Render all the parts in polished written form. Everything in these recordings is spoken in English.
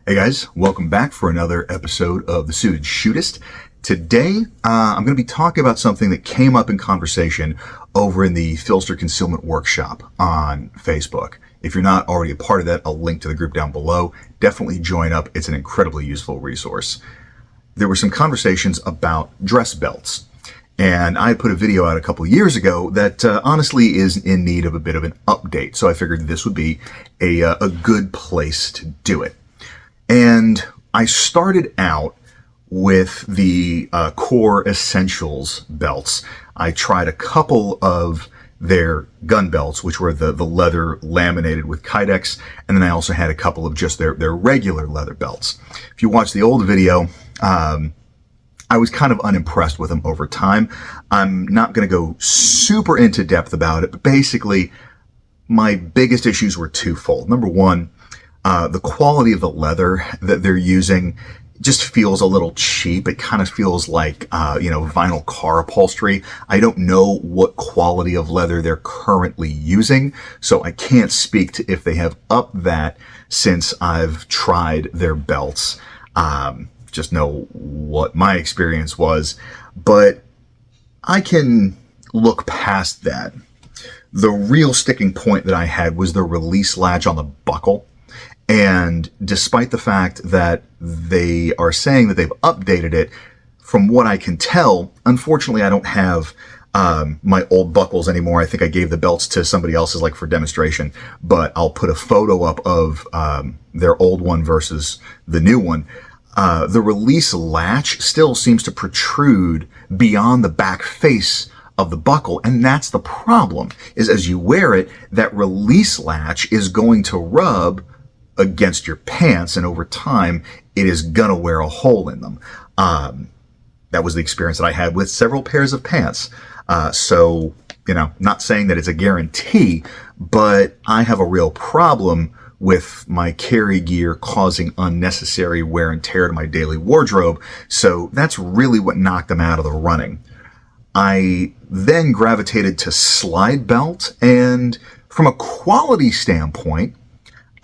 Hey guys, welcome back for another episode of The Suited Shootist. Today, I'm going to be talking about something that came up in conversation over in the Filster Concealment Workshop on Facebook. If you're not already a part of that, I'll link to the group down below. Definitely join up. It's an incredibly useful resource. There were some conversations about dress belts. And I put a video out a couple of years ago that honestly is in need of a bit of an update. So I figured this would be a good place to do it. And I started out with the Core Essentials belts. I tried a couple of their gun belts, which were the leather laminated with Kydex, and then I also had a couple of just their regular leather belts. If you watch the old video, I was kind of unimpressed with them over time. I'm not going to go super into depth about it, but basically my biggest issues were twofold. Number one, the quality of the leather that they're using just feels a little cheap. It kind of feels like, vinyl car upholstery. I don't know what quality of leather they're currently using, so I can't speak to if they have upped that since I've tried their belts. Just know what my experience was, but I can look past that. The real sticking point that I had was the release latch on the buckle. And despite the fact that they are saying that they've updated it, from what I can tell, unfortunately, I don't have my old buckles anymore. I think I gave the belts to somebody else's, like for demonstration, but I'll put a photo up of their old one versus the new one. The release latch still seems to protrude beyond the back face of the buckle, and that's the problem, is as you wear it, that release latch is going to rub against your pants, and over time it is gonna wear a hole in them. That was the experience that I had with several pairs of pants. So not saying that it's a guarantee, but I have a real problem with my carry gear causing unnecessary wear and tear to my daily wardrobe. So that's really what knocked them out of the running. I then gravitated to SlideBelt, and from a quality standpoint,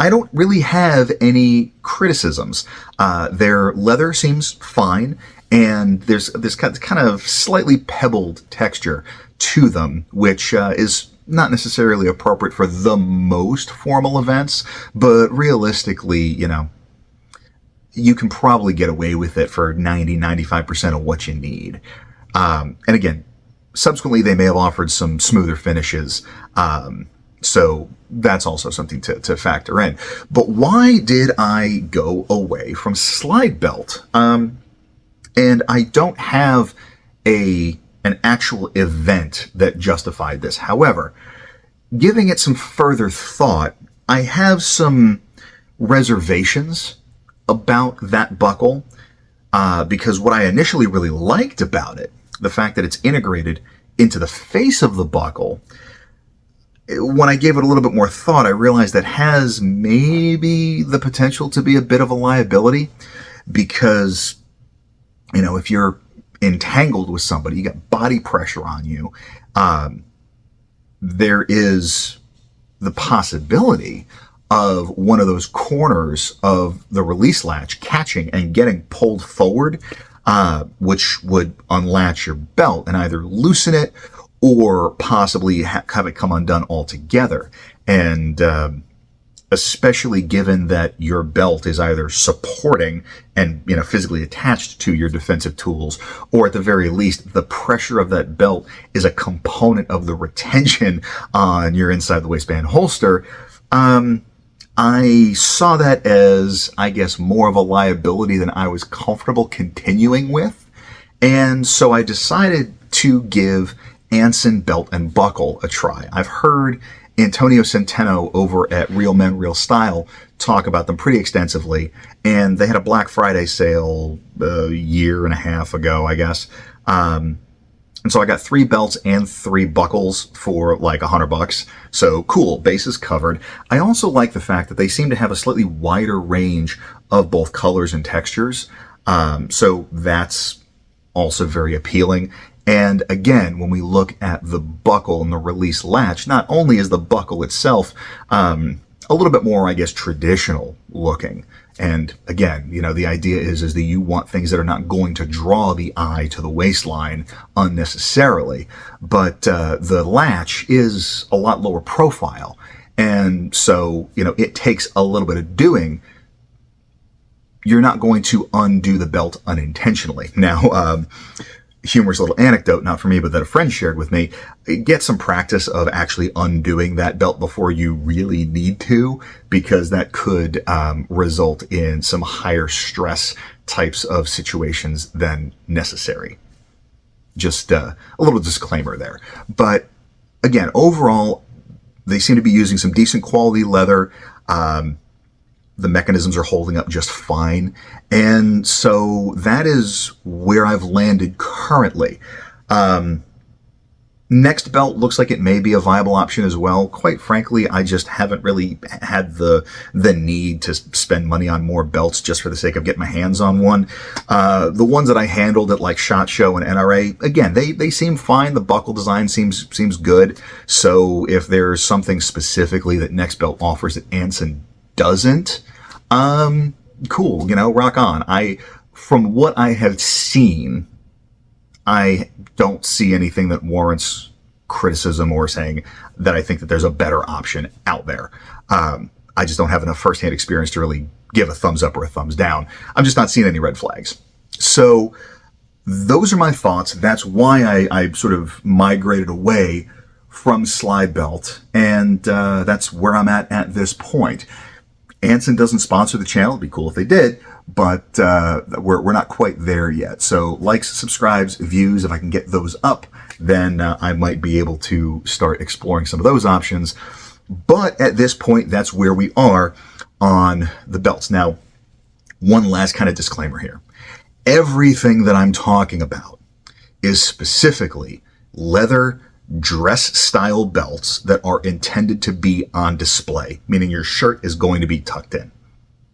I don't really have any criticisms. Their leather seems fine, and there's this kind of slightly pebbled texture to them, which is not necessarily appropriate for the most formal events, but realistically, you can probably get away with it for 90-95% of what you need. And again, subsequently, they may have offered some smoother finishes, so that's also something to factor in. But why did I go away from SlideBelt? And I don't have an actual event that justified this. However, giving it some further thought, I have some reservations about that buckle, because what I initially really liked about it, the fact that it's integrated into the face of the buckle, when I gave it a little bit more thought, I realized that has maybe the potential to be a bit of a liability, because, if you're entangled with somebody, you got body pressure on you, there is the possibility of one of those corners of the release latch catching and getting pulled forward, which would unlatch your belt and either loosen it or possibly have it come undone altogether. And especially given that your belt is either supporting and physically attached to your defensive tools, or at the very least, the pressure of that belt is a component of the retention on your inside the waistband holster. I saw that as, I guess, more of a liability than I was comfortable continuing with. And so I decided to give Anson belt and buckle a try. I've heard Antonio Centeno over at Real Men, Real Style talk about them pretty extensively, and they had a Black Friday sale a year and a half ago, I guess. And so I got 3 belts and 3 buckles for like $100. So cool, bases covered. I also like the fact that they seem to have a slightly wider range of both colors and textures. So that's also very appealing. And again, when we look at the buckle and the release latch, not only is the buckle itself a little bit more, I guess, traditional looking And again, you know, the idea is that you want things that are not going to draw the eye to the waistline unnecessarily. But the latch is a lot lower profile. And so, you know, it takes a little bit of doing. You're not going to undo the belt unintentionally. Now, humorous little anecdote, not for me, but that a friend shared with me. Get some practice of actually undoing that belt before you really need to, because that could result in some higher stress types of situations than necessary. Just a little disclaimer there. But again, overall, they seem to be using some decent quality leather. The mechanisms are holding up just fine. And so that is where I've landed currently. Next belt looks like it may be a viable option as well. Quite frankly, I just haven't really had the need to spend money on more belts just for the sake of getting my hands on one. The ones that I handled at like SHOT Show and NRA, again, they seem fine. The buckle design seems good. So if there's something specifically that Next Belt offers that Anson doesn't, cool, you know, rock on. From what I have seen, I don't see anything that warrants criticism or saying that I think that there's a better option out there. I just don't have enough firsthand experience to really give a thumbs up or a thumbs down. I'm just not seeing any red flags. So those are my thoughts. That's why I sort of migrated away from SlideBelt, and that's where I'm at this point. Anson doesn't sponsor the channel. It'd be cool if they did, but we're not quite there yet. So likes, subscribes, views, if I can get those up, then I might be able to start exploring some of those options. But at this point, that's where we are on the belts. Now, one last kind of disclaimer here. Everything that I'm talking about is specifically leather dress style belts that are intended to be on display, meaning your shirt is going to be tucked in,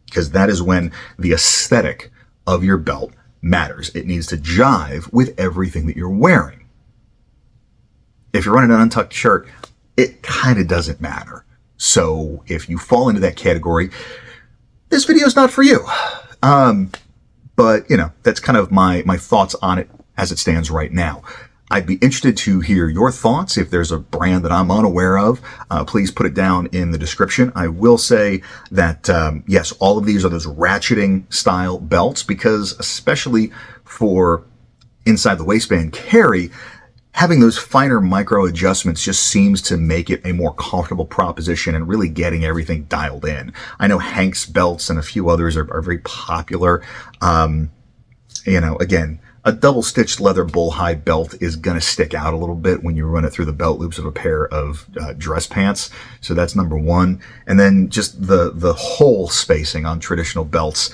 because that is when the aesthetic of your belt matters. It needs to jive with everything that you're wearing. If you're running an untucked shirt, it kind of doesn't matter. So if you fall into that category, this video is not for you. But you know, that's kind of my thoughts on it as it stands right now. I'd be interested to hear your thoughts. If there's a brand that I'm unaware of, please put it down in the description. I will say that, yes, all of these are those ratcheting style belts, because especially for inside the waistband carry, having those finer micro adjustments just seems to make it a more comfortable proposition and really getting everything dialed in. I know Hank's belts and a few others are very popular. You know, again, a double-stitched leather bull-hide belt is going to stick out a little bit when you run it through the belt loops of a pair of dress pants. So that's number one. And then just the hole spacing on traditional belts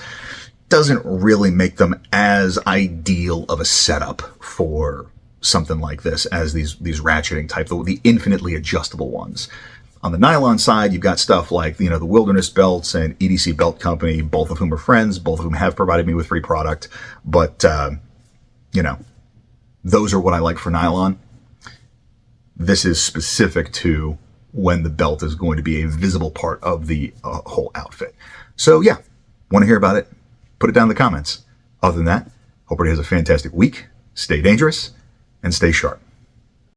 doesn't really make them as ideal of a setup for something like this as these ratcheting type, the infinitely adjustable ones. On the nylon side, you've got stuff like, you know, the Wilderness Belts and EDC Belt Company, both of whom are friends, both of whom have provided me with free product. But, you know, those are what I like for nylon. This is specific to when the belt is going to be a visible part of the whole outfit. So yeah, want to hear about it? Put it down in the comments. Other than that, hope everybody has a fantastic week. Stay dangerous and stay sharp.